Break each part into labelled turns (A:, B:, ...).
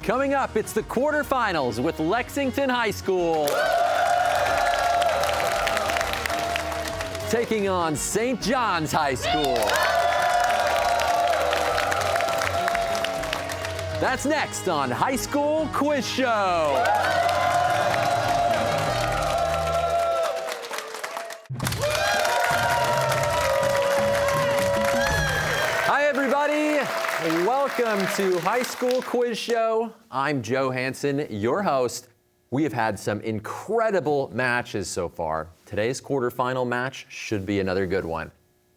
A: Coming up, it's the quarterfinals with Lexington High School taking on St. John's High School. That's next on High School Quiz Show. Hi, everybody. Welcome to High School Quiz Show. I'm Joe Hanson, your host. We have had some incredible matches so far. Today's quarterfinal match should be another good one.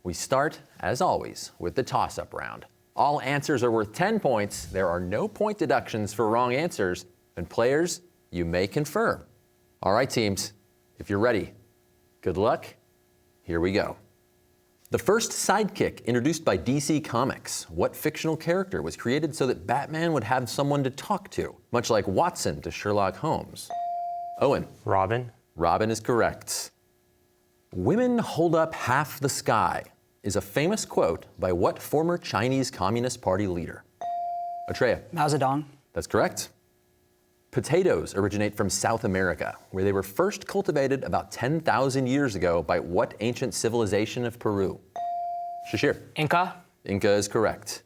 A: We start, as always, with the toss-up round. All answers are worth 10 points. There are no point deductions for wrong answers. And players, you may confer. All right, teams, if you're ready, good luck. Here we go. The first sidekick introduced by DC Comics. What fictional character was created so that Batman would have someone to talk to, much like Watson to Sherlock Holmes? Owen.
B: Robin.
A: Robin is correct. Women hold up half the sky is a famous quote by what former Chinese Communist Party leader? Atreya.
C: Mao Zedong.
A: That's correct. Potatoes originate from South America, where they were first cultivated about 10,000 years ago by what ancient civilization of Peru? Shashir.
C: Inca.
A: Inca is correct.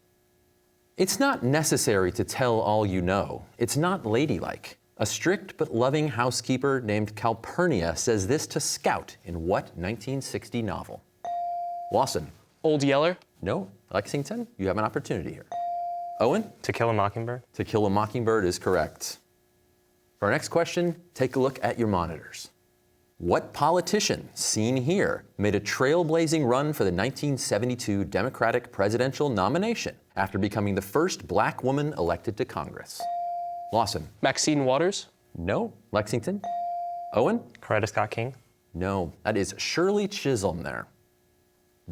A: It's not necessary to tell all you know. It's not ladylike. A strict but loving housekeeper named Calpurnia says this to Scout in what 1960 novel? Lawson.
B: Old Yeller.
A: No. Lexington, you have an opportunity here. Owen.
B: To Kill a Mockingbird.
A: To Kill a Mockingbird is correct. For our next question, take a look at your monitors. What politician, seen here, made a trailblazing run for the 1972 Democratic presidential nomination after becoming the first black woman elected to Congress? Lawson.
B: Maxine Waters.
A: No. Lexington. Owen.
B: Coretta Scott King.
A: No. That is Shirley Chisholm there.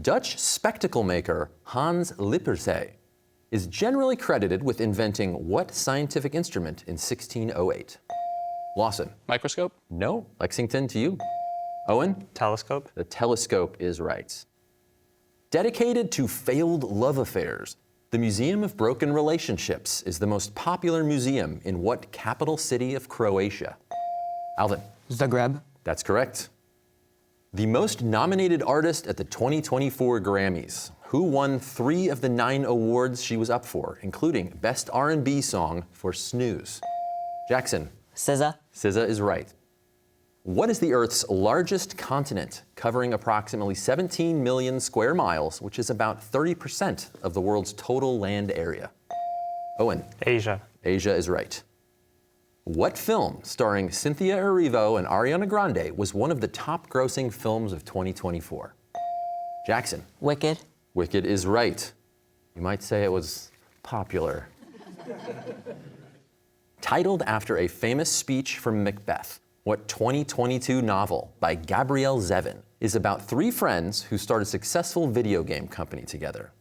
A: Dutch spectacle maker Hans Lippershey is generally credited with inventing what scientific instrument in 1608? Lawson.
B: Microscope.
A: No. Lexington, to you. Owen.
B: Telescope.
A: The telescope is right. Dedicated to failed love affairs, the Museum of Broken Relationships is the most popular museum in what capital city of Croatia? Alvin.
C: Zagreb.
A: That's correct. The most nominated artist at the 2024 Grammys, who won 3 of the 9 awards she was up for, including Best R&B Song for Snooze? Jackson.
C: SZA.
A: SZA is right. What is the Earth's largest continent, covering approximately 17 million square miles, which is about 30% of the world's total land area? Owen.
B: Asia.
A: Asia is right. What film starring Cynthia Erivo and Ariana Grande was one of the top-grossing films of 2024? Jackson.
C: Wicked.
A: Wicked is right. You might say it was popular. Titled after a famous speech from Macbeth, what 2022 novel by Gabrielle Zevin is about 3 friends who start a successful video game company together?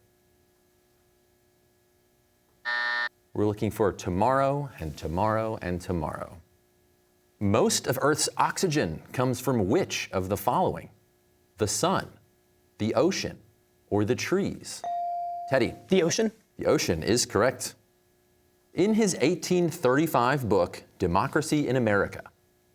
A: We're looking for tomorrow and tomorrow and tomorrow. Most of Earth's oxygen comes from which of the following? The sun, the ocean, or the trees? Teddy.
C: The ocean.
A: The ocean is correct. In his 1835 book, Democracy in America,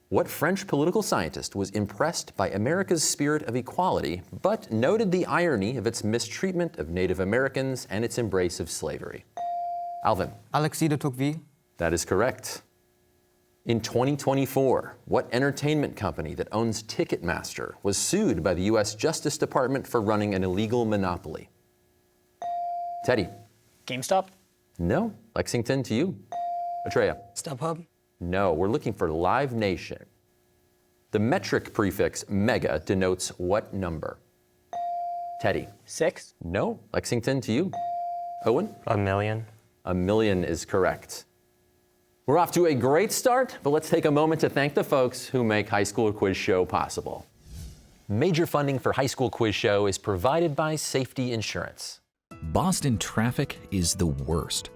A: what French political scientist was impressed by America's spirit of equality, but noted the irony of its mistreatment of Native Americans and its embrace of slavery? Alvin.
C: Alexis de Tocqueville.
A: That is correct. In 2024, what entertainment company that owns Ticketmaster was sued by the U.S. Justice Department for running an illegal monopoly? Teddy.
C: GameStop.
A: No. Lexington, to you. Atreya.
C: StubHub.
A: No, we're looking for Live Nation. The metric prefix mega denotes what number? Teddy.
C: 6.
A: No. Lexington, to you. Owen.
B: A million.
A: A million is correct. We're off to a great start, but let's take a moment to thank the folks who make High School Quiz Show possible. Major funding for High School Quiz Show is provided by Safety Insurance.
D: Boston traffic is the worst.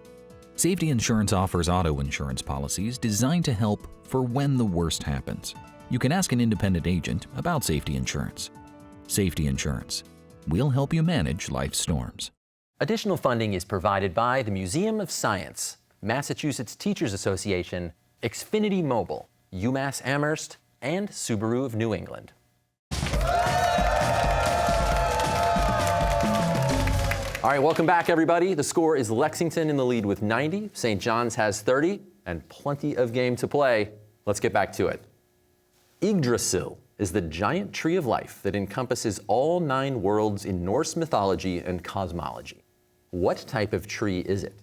D: Safety Insurance offers auto insurance policies designed to help for when the worst happens. You can ask an independent agent about safety insurance. Safety Insurance. We'll help you manage life's storms.
A: Additional funding is provided by the Museum of Science, Massachusetts Teachers Association, Xfinity Mobile, UMass Amherst, and Subaru of New England. All right, welcome back, everybody. The score is Lexington in the lead with 90. St. John's has 30, and plenty of game to play. Let's get back to it. Yggdrasil is the giant tree of life that encompasses all 9 worlds in Norse mythology and cosmology. What type of tree is it?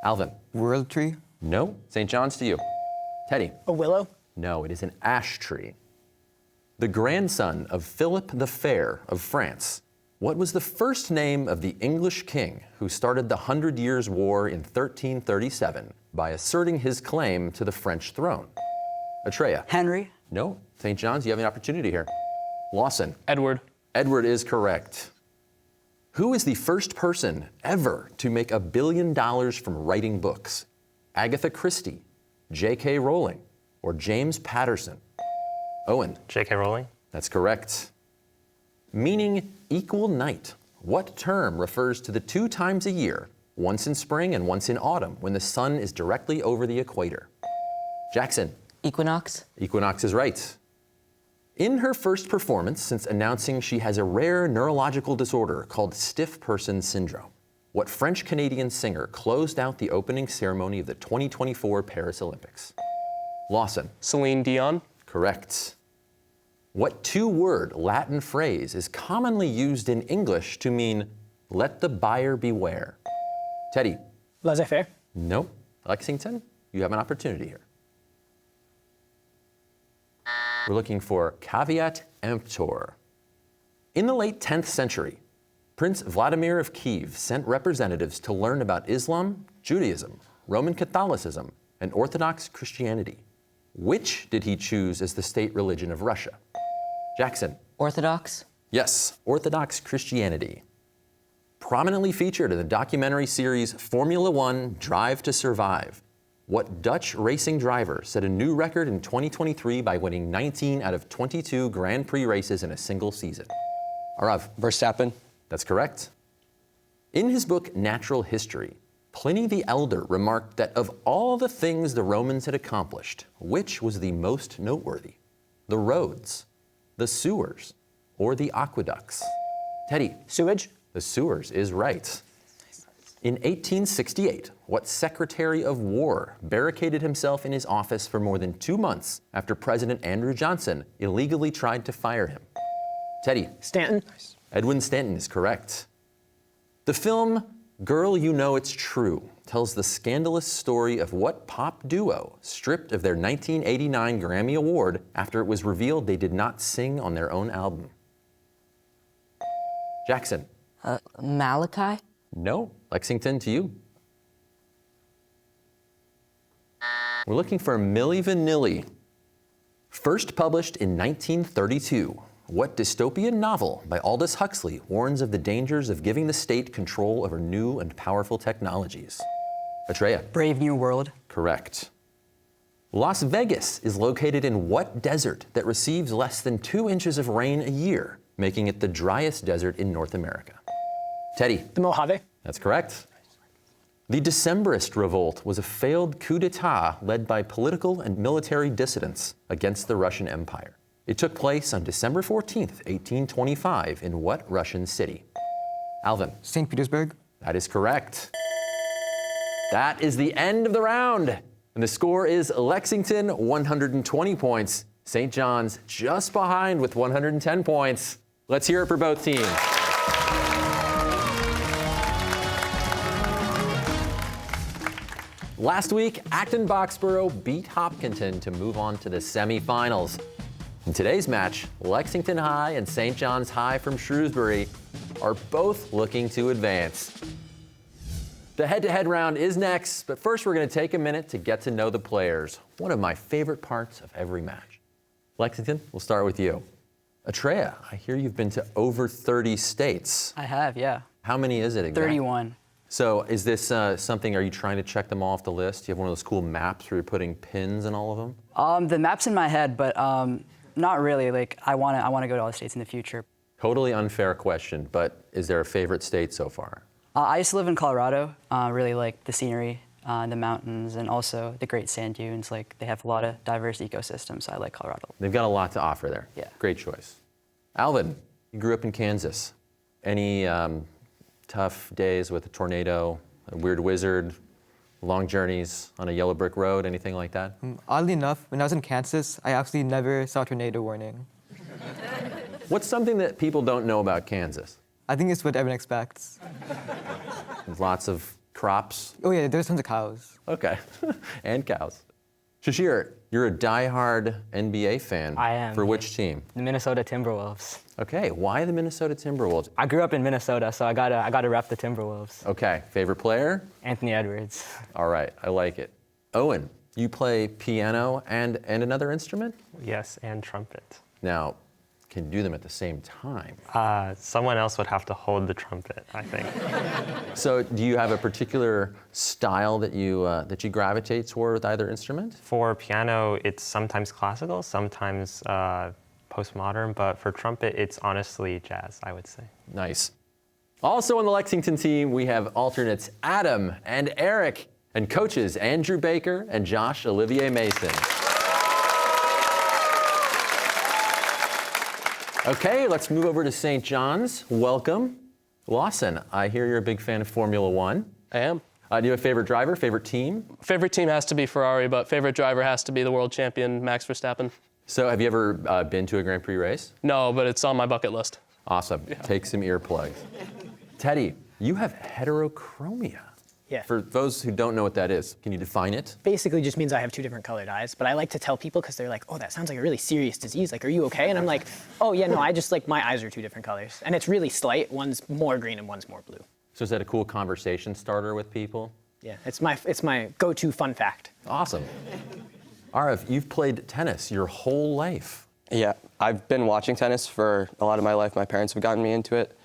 A: Alvin?
C: World tree.
A: No. St. John's to you. Teddy?
C: A willow.
A: No, it is an ash tree. The grandson of Philip the Fair of France, what was the first name of the English king who started the 100 Years' War in 1337 by asserting his claim to the French throne? Atreya?
C: Henry.
A: No. St. John's, you have an opportunity here. Lawson?
B: Edward.
A: Edward is correct. Who is the first person ever to make $1 billion from writing books? Agatha Christie, J.K. Rowling, or James Patterson? Owen?
B: J.K. Rowling.
A: That's correct. Meaning equal night, what term refers to the 2 times a year, once in spring and once in autumn, when the sun is directly over the equator? Jackson?
E: Equinox.
A: Equinox is right. In her first performance since announcing she has a rare neurological disorder called stiff person syndrome, what French-Canadian singer closed out the opening ceremony of the 2024 Paris Olympics? Lawson?
B: Celine Dion.
A: Correct. What 2-word Latin phrase is commonly used in English to mean, let the buyer beware? Teddy?
C: Laissez-faire.
A: No. Lexington, you have an opportunity here. We're looking for caveat emptor. In the late 10th century, Prince Vladimir of Kiev sent representatives to learn about Islam, Judaism, Roman Catholicism, and Orthodox Christianity. Which did he choose as the state religion of Russia? Jackson?
E: Orthodox.
A: Yes, Orthodox Christianity. Prominently featured in the documentary series Formula One: Drive to Survive, what Dutch racing driver set a new record in 2023 by winning 19 out of 22 Grand Prix races in a single season? Arav?
F: Verstappen.
A: That's correct. In his book Natural History, Pliny the Elder remarked that of all the things the Romans had accomplished, which was the most noteworthy? The roads, the sewers, or the aqueducts? Teddy?
C: Sewage.
A: The sewers is right. In 1868, what Secretary of War barricaded himself in his office for more than 2 months after President Andrew Johnson illegally tried to fire him? Teddy?
C: Stanton.
A: Edwin Stanton is correct. The film Girl, You Know It's True tells the scandalous story of what pop duo stripped of their 1989 Grammy Award after it was revealed they did not sing on their own album? Jackson?
E: Malachi.
A: No. Lexington, to you. We're looking for Milli Vanilli. First published in 1932, what dystopian novel by Aldous Huxley warns of the dangers of giving the state control over new and powerful technologies? Atreya?
C: Brave New World.
A: Correct. Las Vegas is located in what desert that receives less than 2 inches of rain a year, making it the driest desert in North America? Teddy?
C: The Mojave.
A: That's correct. The Decembrist Revolt was a failed coup d'etat led by political and military dissidents against the Russian Empire. It took place on December 14th, 1825, in what Russian city? Alvin?
C: St. Petersburg.
A: That is correct. That is the end of the round. And the score is Lexington, 120 points. St. John's just behind with 110 points. Let's hear it for both teams. Last week, Acton-Boxborough beat Hopkinton to move on to the semifinals. In today's match, Lexington High and St. John's High from Shrewsbury are both looking to advance. The head-to-head round is next, but first we're going to take a minute to get to know the players, one of my favorite parts of every match. Lexington, we'll start with you. Atreya, I hear you've been to over 30 states.
G: I have, yeah.
A: How many is it exactly?
G: 31.
A: So is this something, are you trying to check them off the list? Do you have one of those cool maps where you're putting pins in all of them?
G: The map's in my head, but not really. Like, I want to go to all the states in the future.
A: Totally unfair question, but is there a favorite state so far?
G: I used to live in Colorado. Really like the scenery. the mountains, and also the great sand dunes. Like, they have a lot of diverse ecosystems, so I like Colorado.
A: They've got a lot to offer there.
G: Yeah.
A: Great choice. Alvin, you grew up in Kansas. Any tough days with a tornado, a weird wizard, long journeys on a yellow brick road, anything like that?
C: Oddly enough, when I was in Kansas, I actually never saw a tornado warning.
A: What's something that people don't know about Kansas?
C: I think it's what everyone expects.
A: There's lots of crops.
C: Oh yeah, there's tons of cows.
A: Okay, and cows. Shashir, you're a diehard NBA fan.
F: I am,
A: For
F: yeah.
A: which team?
F: The Minnesota Timberwolves.
A: Okay, why the Minnesota Timberwolves?
F: I grew up in Minnesota, so I gotta rep the Timberwolves.
A: Okay, favorite player?
F: Anthony Edwards.
A: All right, I like it. Owen, you play piano and another instrument?
B: Yes, and trumpet.
A: Now, can you do them at the same time?
B: Someone else would have to hold the trumpet, I think.
A: So do you have a particular style that you gravitate toward with either instrument?
B: For piano, it's sometimes classical, sometimes postmodern, but for trumpet, it's honestly jazz, I would say.
A: Nice. Also on the Lexington team, we have alternates Adam and Eric, and coaches Andrew Baker and Josh Olivier Mason. Okay, let's move over to St. John's. Welcome. Lawson, I hear you're a big fan of Formula One.
H: I am.
A: Do you have a favorite driver, favorite team?
H: Favorite team has to be Ferrari, but favorite driver has to be the world champion, Max Verstappen.
A: So have you ever been to a Grand Prix race?
H: No, but it's on my bucket list.
A: Awesome. Take some earplugs. Teddy, you have heterochromia.
I: Yeah.
A: For those who don't know what that is, can you define it?
I: Basically just means I have two different colored eyes, but I like to tell people because they're like, oh, that sounds like a really serious disease. Like, are you okay? And I'm like, oh, yeah, no, I just like my eyes are two different colors. And it's really slight. One's more green and one's more blue.
A: So is that a cool conversation starter with people?
I: Yeah, it's my go-to fun fact.
A: Awesome. Arav, you've played tennis your whole life.
J: Yeah, I've been watching tennis for a lot of my life. My parents have gotten me into it.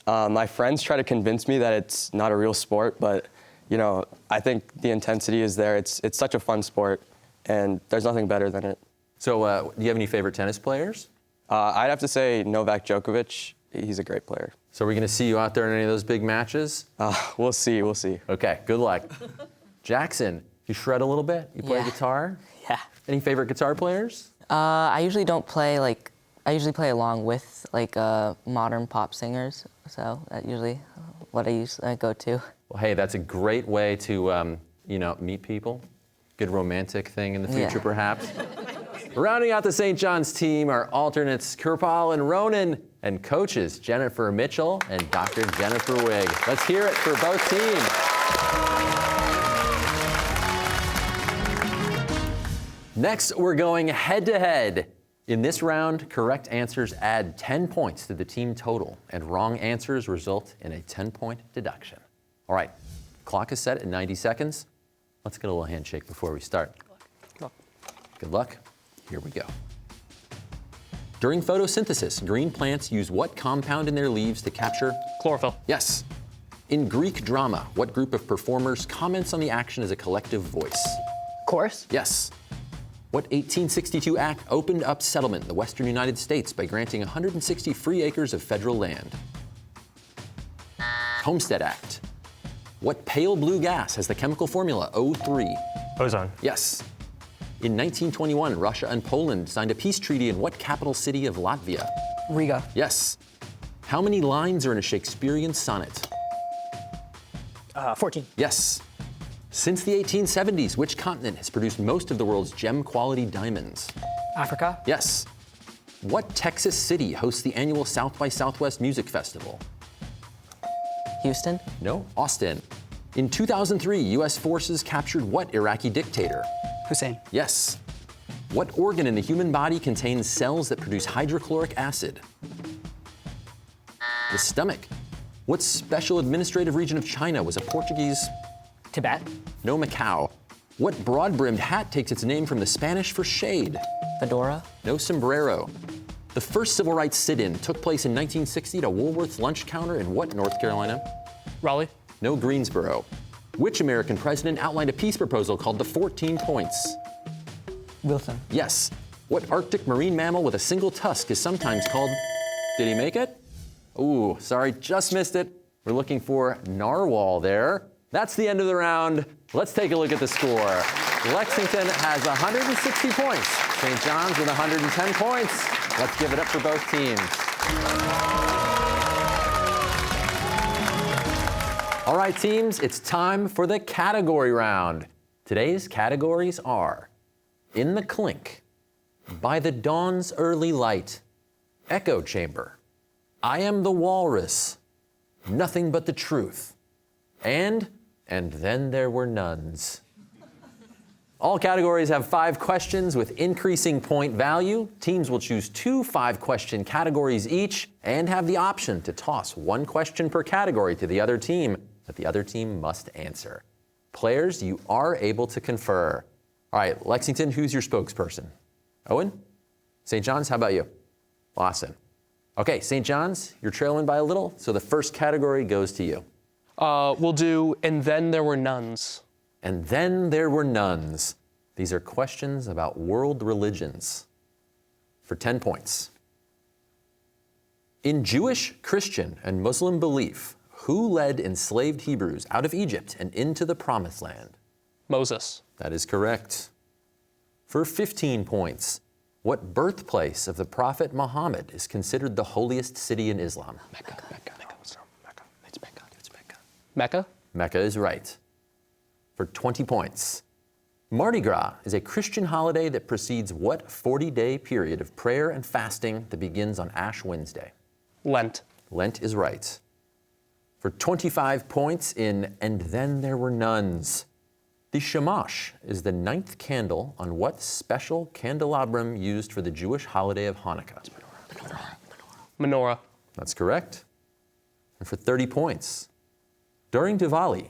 J: My friends try to convince me that it's not a real sport, but you know, I think the intensity is there. It's such a fun sport, and there's nothing better than it.
A: So do you have any favorite tennis players?
J: I'd have to say Novak Djokovic. He's a great player.
A: So are we going to see you out there in any of those big matches?
J: We'll see. We'll see.
A: Okay, good luck. Jackson, you shred a little bit? You play
E: Yeah.
A: guitar?
E: Yeah.
A: Any favorite guitar players?
E: I usually don't play I usually play along with modern pop singers. So that's usually what I go to.
A: Well, hey, that's a great way to, meet people. Good romantic thing in the future,
E: Yeah.
A: perhaps. Rounding out the St. John's team are alternates Kirpal and Ronan, and coaches Jennifer Mitchell and Dr. Jennifer Wigg. Let's hear it for both teams. Next, we're going head-to-head. In this round, correct answers add 10 points to the team total, and wrong answers result in a 10-point deduction. All right, clock is set at 90 seconds. Let's get a little handshake before we start.
H: Good luck.
A: Good luck. Here we go. During photosynthesis, green plants use what compound in their leaves to capture?
H: Chlorophyll.
A: Yes. In Greek drama, what group of performers comments on the action as a collective voice?
I: Chorus?
A: Yes. What 1862 act opened up settlement in the western United States by granting 160 free acres of federal land? Homestead Act. What pale blue gas has the chemical formula O3?
B: Ozone.
A: Yes. In 1921, Russia and Poland signed a peace treaty in what capital city of Latvia?
G: Riga.
A: Yes. How many lines are in a Shakespearean sonnet?
I: 14.
A: Yes. Since the 1870s, which continent has produced most of the world's gem-quality diamonds?
G: Africa.
A: Yes. What Texas city hosts the annual South by Southwest Music Festival?
E: Houston?
A: No, Austin. In 2003, U.S. forces captured what Iraqi dictator?
G: Hussein.
A: Yes. What organ in the human body contains cells that produce hydrochloric acid? The stomach. What special administrative region of China was a Portuguese?
I: Tibet?
A: No, Macau. What broad-brimmed hat takes its name from the Spanish for shade?
E: Fedora?
A: No, sombrero. The first civil rights sit-in took place in 1960 at a Woolworth's lunch counter in what North Carolina?
H: Raleigh.
A: No, Greensboro. Which American president outlined a peace proposal called the 14 Points?
C: Wilson.
A: Yes. What Arctic marine mammal with a single tusk is sometimes called... Did he make it? Ooh, sorry, just missed it. We're looking for narwhal there. That's the end of the round. Let's take a look at the score. Lexington has 160 points. St. John's with 110 points. Let's give it up for both teams. All right, teams, it's time for the category round. Today's categories are In the Clink, By the Dawn's Early Light, Echo Chamber, I Am the Walrus, Nothing But the Truth, and Then There Were Nuns. All categories have 5 questions with increasing point value. Teams will choose 2 5-question categories each and have the option to toss 1 question per category to the other team that the other team must answer. Players, you are able to confer. All right, Lexington, who's your spokesperson? Owen? St. John's, how about you? Lawson. Okay, St. John's, you're trailing by a little, so the first category goes to you.
H: We'll do And Then There Were Nuns.
A: And then there were nuns. These are questions about world religions. For 10 points. In Jewish, Christian, and Muslim belief, who led enslaved Hebrews out of Egypt and into the Promised Land?
H: Moses.
A: That is correct. For 15 points. What birthplace of the Prophet Muhammad is considered the holiest city in Islam?
H: Mecca. Mecca?
A: Mecca is right. For 20 points. Mardi Gras is a Christian holiday that precedes what 40-day period of prayer and fasting that begins on Ash Wednesday?
H: Lent.
A: Lent is right. For 25 points in And Then There Were Nuns. The shamash is the 9th candle on what special candelabrum used for the Jewish holiday of Hanukkah?
H: Menorah.
A: That's correct. And for 30 points. During Diwali,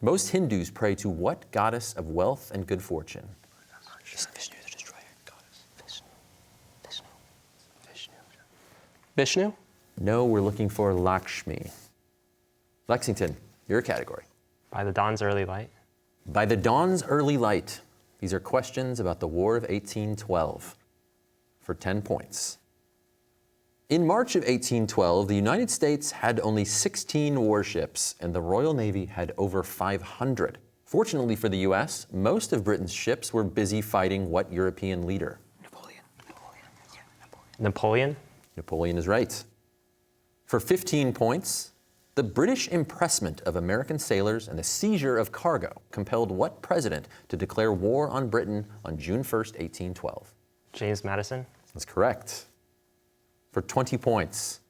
A: most Hindus pray to what goddess of wealth and good fortune?
G: Vishnu the Destroyer, goddess.
H: Vishnu?
A: No, we're looking for Lakshmi. Lexington, your category.
B: By the Dawn's Early Light.
A: By the Dawn's Early Light. These are questions about the War of 1812. For 10 points. In March of 1812, the United States had only 16 warships, and the Royal Navy had over 500. Fortunately for the U.S., most of Britain's ships were busy fighting what European leader?
B: Napoleon?
A: Napoleon is right. For 15 points, the British impressment of American sailors and the seizure of cargo compelled what president to declare war on Britain on June 1st, 1812?
B: James Madison?
A: That's correct. For 20 points.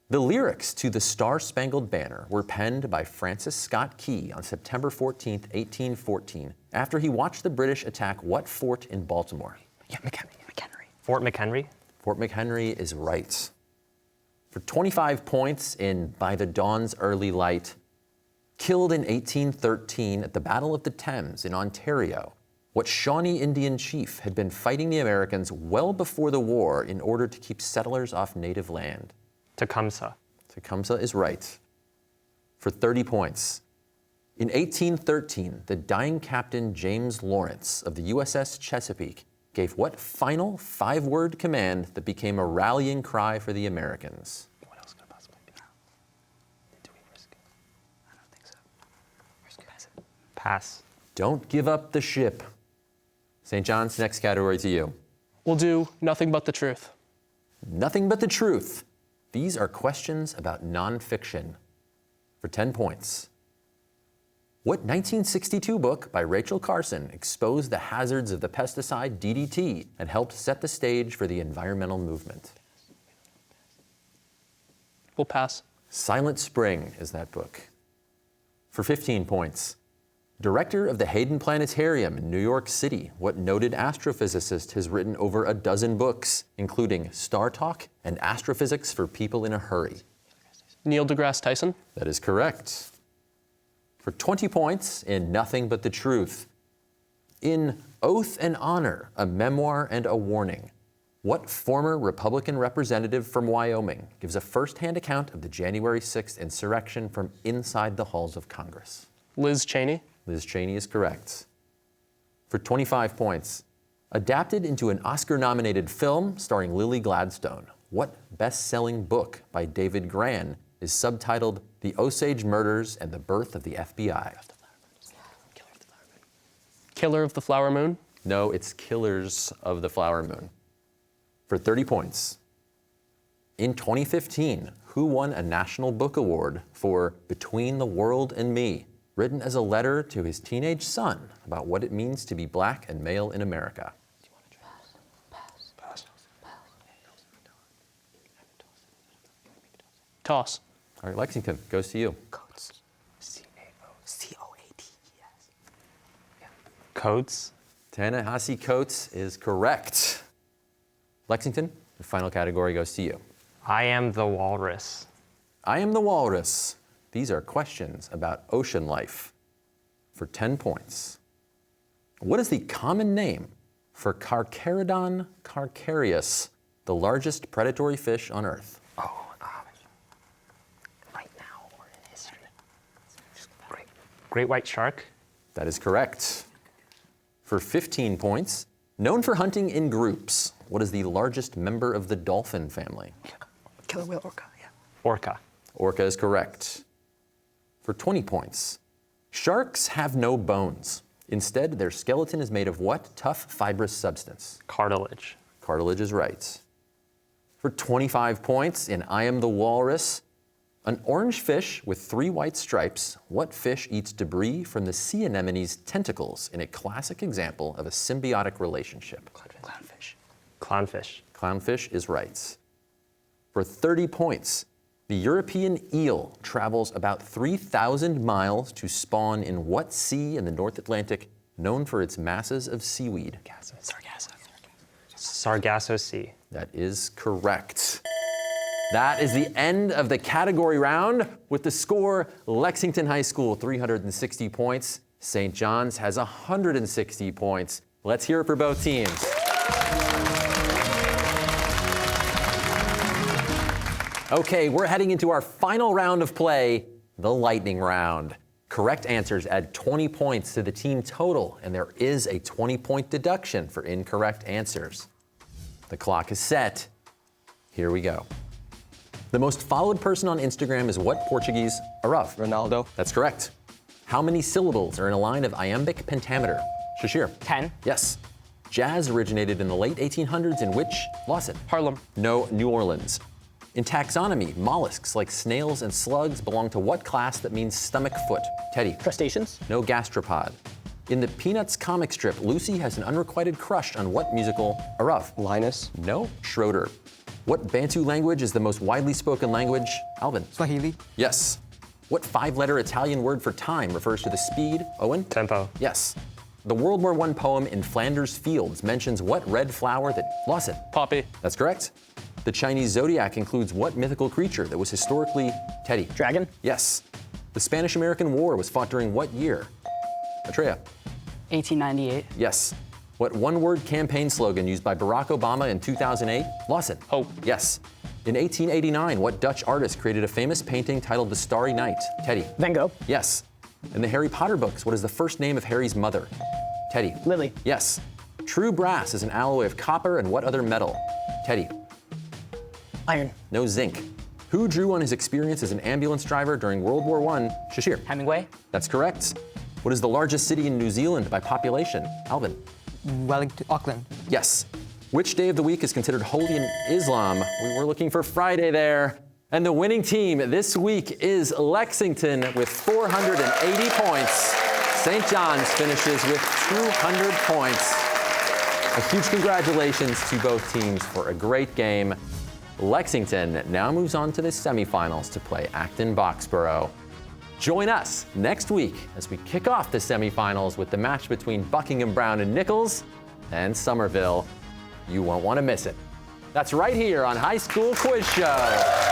A: The lyrics to the Star-Spangled Banner were penned by Francis Scott Key on September 14, 1814, after he watched the British attack what fort in Baltimore?
G: McHenry.
B: Fort McHenry?
A: Fort McHenry is right. For 25 points in By the Dawn's Early Light, killed in 1813 at the Battle of the Thames in Ontario, what Shawnee Indian chief had been fighting the Americans well before the war in order to keep settlers off native land?
B: Tecumseh.
A: Tecumseh is right. For 30 points. In 1813, the dying Captain James Lawrence of the USS Chesapeake gave what final 5-word command that became a rallying cry for the Americans?
G: What else could it possibly be? Do we risk it? I don't think so. Pass it.
B: Pass.
A: Don't give up the ship. St. John's, next category to you.
H: We'll do Nothing But the Truth.
A: Nothing But the Truth. These are questions about nonfiction. For 10 points. What 1962 book by Rachel Carson exposed the hazards of the pesticide DDT and helped set the stage for the environmental movement?
H: We'll pass.
A: Silent Spring is that book. For 15 points. Director of the Hayden Planetarium in New York City, what noted astrophysicist has written over a dozen books, including Star Talk and Astrophysics for People in a Hurry?
H: Neil deGrasse Tyson.
A: That is correct. For 20 points in Nothing But the Truth. In Oath and Honor, a Memoir and a Warning, what former Republican representative from Wyoming gives a first-hand account of the January 6th insurrection from inside the halls of Congress?
H: Liz Cheney.
A: Liz Cheney is correct. For 25 points, adapted into an Oscar-nominated film starring Lily Gladstone, what best-selling book by David Grann is subtitled The Osage Murders and the Birth of the FBI?
H: Killer of the Flower Moon.
A: No, it's Killers of the Flower Moon. For 30 points. In 2015, who won a National Book Award for Between the World and Me, written as a letter to his teenage son about what it means to be black and male in America?
H: Toss.
A: All right, Lexington, goes to you.
F: Coates. C-O-A-T-E-S.
B: Coates.
A: Ta-Nehisi Coates is correct. Lexington, the final category goes to you.
B: I am the walrus.
A: I am the walrus. These are questions about ocean life. For 10 points. What is the common name for Carcharodon carcharias, the largest predatory fish on Earth?
F: Right now or in history?
B: Great white shark.
A: That is correct. For 15 points, known for hunting in groups, what is the largest member of the dolphin family?
F: Killer whale orca, yeah.
B: Orca.
A: Orca is correct. For 20 points, sharks have no bones. Instead, their skeleton is made of what tough fibrous substance?
B: Cartilage.
A: Cartilage is right. For 25 points, in I Am the Walrus, an orange fish with 3 white stripes, what fish eats debris from the sea anemone's tentacles in a classic example of a symbiotic relationship?
F: Clownfish.
B: Clownfish.
A: Clownfish is right. For 30 points, the European eel travels about 3,000 miles to spawn in what sea in the North Atlantic known for its masses of seaweed?
F: Sargasso.
B: Sargasso Sea.
A: That is correct. That is the end of the category round. With the score, Lexington High School, 360 points. St. John's has 160 points. Let's hear it for both teams. Okay, we're heading into our final round of play, the lightning round. Correct answers add 20 points to the team total, and there is a 20-point deduction for incorrect answers. The clock is set. Here we go. The most followed person on Instagram is what Portuguese Arav?
J: Ronaldo.
A: That's correct. How many syllables are in a line of iambic pentameter? Shashir?
F: 10.
A: Yes. Jazz originated in the late 1800s in which? Lawson?
H: Harlem.
A: No, New Orleans. In taxonomy, mollusks like snails and slugs belong to what class that means stomach foot? Teddy?
I: Crustaceans?
A: No, gastropod. In the Peanuts comic strip, Lucy has an unrequited crush on what musical? Arav?
J: Linus.
A: No, Schroeder. What Bantu language is the most widely spoken language? Alvin?
C: Swahili.
A: Yes. What 5-letter Italian word for time refers to the speed? Owen?
B: Tempo.
A: Yes. The World War I poem In Flanders Fields mentions what red flower that... Lawson?
H: Poppy.
A: That's correct. The Chinese zodiac includes what mythical creature that was historically... Teddy?
I: Dragon?
A: Yes. The Spanish-American War was fought during what year? Atreya?
G: 1898.
A: Yes. What one-word campaign slogan used by Barack Obama in 2008? Lawson?
H: Hope.
A: Yes. In 1889, what Dutch artist created a famous painting titled The Starry Night? Teddy?
I: Van Gogh?
A: Yes. In the Harry Potter books, what is the first name of Harry's mother? Teddy?
I: Lily?
A: Yes. True brass is an alloy of copper and what other metal? Teddy?
I: Iron?
A: No, zinc. Who drew on his experience as an ambulance driver during World War I? Shashir?
F: Hemingway?
A: That's correct. What is the largest city in New Zealand by population? Alvin?
C: Wellington, Auckland.
A: Yes. Which day of the week is considered holy in Islam? We were looking for Friday there. And the winning team this week is Lexington with 480 points. St. John's finishes with 200 points. A huge congratulations to both teams for a great game. Lexington now moves on to the semifinals to play Acton-Boxborough. Join us next week as we kick off the semifinals with the match between Buckingham Brown and Nichols and Somerville. You won't want to miss it. That's right here on High School Quiz Show.